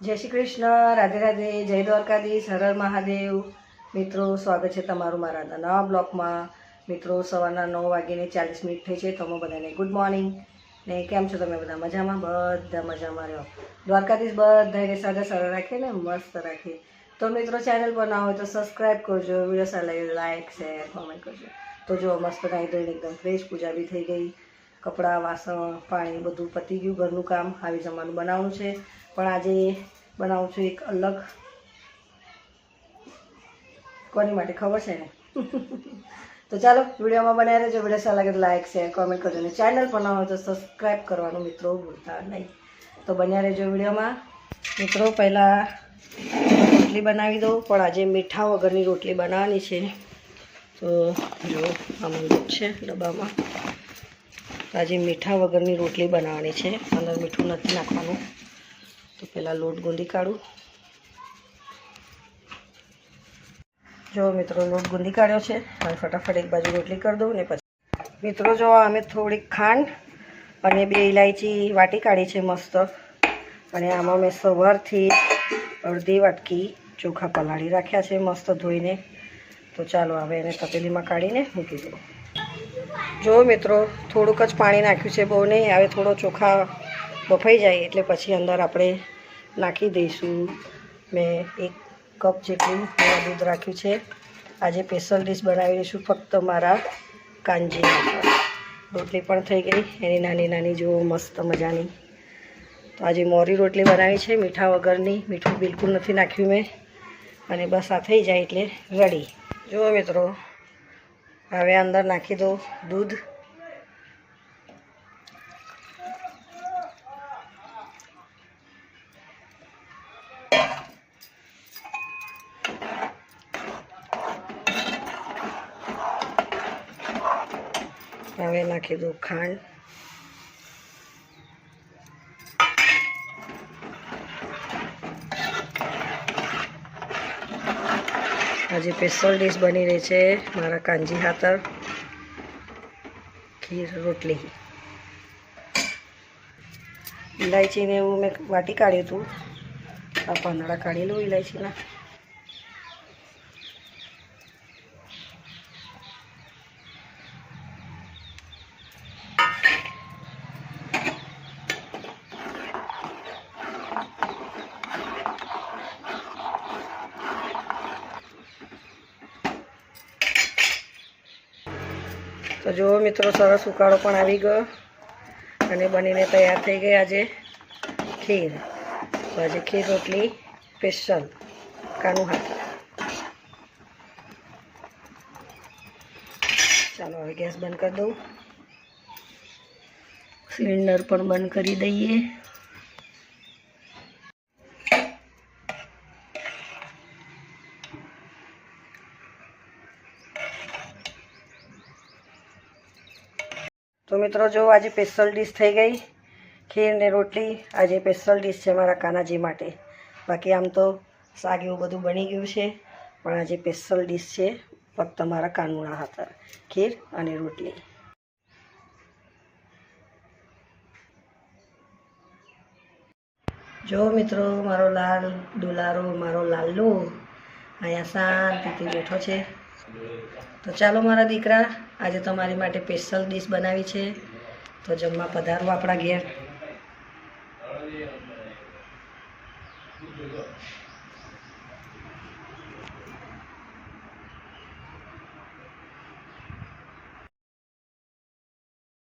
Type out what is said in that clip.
जय श्री कृष्ण, राधे राधे, जय द्वारकाधीश, हर हर महादेव। मित्रों स्वागत है तमारू मारा नवा ब्लॉग में। मित्रों सवाરના 9:40 થઈ છે। તમે બધાને ગુડ મોર્નિંગ ને કેમ છો તમે બધા? મજામાં? બધા મજામાં રહ્યો। દ્વારકાધીશ બધાને સાદા સારા રાખે ને મસ્ત રાખે। તો મિત્રો ચેનલ પર ના હોય તો સબસ્ક્રાઇબ કરજો, વિડિયો સારા લાગે લાઈક શેર કોમેન્ટ કરજો। તો જો મસ્ત નાઈ ધોઈને એકદમ ફ્રેશ, પૂજા બી થઈ ગઈ, કપડાં વાસણ પાણી બધું પતી ગયું, ઘરનું કામ આવી જમવાનું બનાવવાનું છે। પણ આજે બનાવું છું એક અલગ, કોની માટે ખબર છે ને? તો ચાલો વિડીયોમાં બનાવી રહેજો। વિડીયો સારા લાગે તો લાઈક શેર કોમેન્ટ કરજો અને ચેનલ પર ના હોય તો સબસ્ક્રાઈબ કરવાનું મિત્રો ભૂલતા નહીં। તો બન્યા રહેજો વિડીયોમાં। મિત્રો પહેલાં રોટલી બનાવી દઉં, પણ આજે મીઠા વગરની રોટલી બનાવવાની છે। તો જો આમાં દૂધ છે ડબ્બામાં, આજે મીઠા વગરની રોટલી બનાવવાની છે, અંદર મીઠું નથી નાખવાનું। તો પહેલાં લોટ ગૂંદી કાઢું। જો મિત્રો લોટ ગૂંદી કાઢ્યો છે, હવે ફટાફટ એક બાજુ રોટલી કરી દઉં ને પછી મિત્રો જો અમે થોડીક ખાંડ અને 2 ઇલાયચી વાટી કાઢી છે મસ્ત, અને આમાં મેં સવારથી અડધી વાટકી ચોખા પલાળી રાખ્યા છે મસ્ત ધોઈને। તો ચાલો હવે એને તપેલીમાં કાઢીને મૂકી દઉં। જો મિત્રો થોડુંક જ પાણી નાખ્યું છે, બહુ નહીં। હવે થોડો ચોખા બફાઈ જાય એટલે પછી અંદર આપણે નાખી દઈશું। મેં 1 કપ જેટલું દૂધ રાખ્યું છે। આજે સ્પેશિયલ ડીશ બનાવી દઈશું ફક્ત મારા કાનજી માટે। રોટલી પણ થઈ ગઈ એની નાની નાની જો મસ્ત મજાની। તો આજે મોરી રોટલી બનાવી છે મીઠા વગરની, મીઠું બિલકુલ નથી નાખ્યું મેં, અને બસ આ થઈ જાય એટલે રેડી। જુઓ મિત્રો હવે અંદર નાખી દો દૂધ। હવે નાખી દો ખાંડ। આજે સ્પેશિયલ ડીશ બની રહી છે મારા કાનજી ખાતર, ખીર રોટલી। ઇલાયચીને એવું મેં વાટી કાઢ્યું હતું, આ પાંદડા કાઢી લઉં ઇલાયચીના। તો જો મિત્રો સરસ ઉકાળો પણ આવી ગયો અને બનીને તૈયાર થઈ ગઈ આજે ખીર। તો આજે ખીર રોટલી સ્પેશિયલ કાનું ખાતર। ચાલો હવે ગેસ બંધ કરી દઉં, સિલિન્ડર પણ બંધ કરી દઈએ। તો મિત્રો જો આજે સ્પેશિયલ ડીશ થઈ ગઈ ખીર ને રોટલી। આજે સ્પેશિયલ ડીશ છે મારા કાનાજી માટે, બાકી આમ તો શાક એવું બધું બની ગયું છે, પણ આજે સ્પેશિયલ ડીશ છે ફક્ત મારા કાનુના ખાતર, ખીર અને રોટલી। જો મિત્રો મારો લાલ દુલારો, મારો લાલ્લુ અહીંયા શાંતિથી બેઠો છે। તો ચાલો મારા દીકરા, આજે તમારી માટે સ્પેશિયલ ડીશ બનાવી છે, તો જમવા પધારો આપણા ઘેર।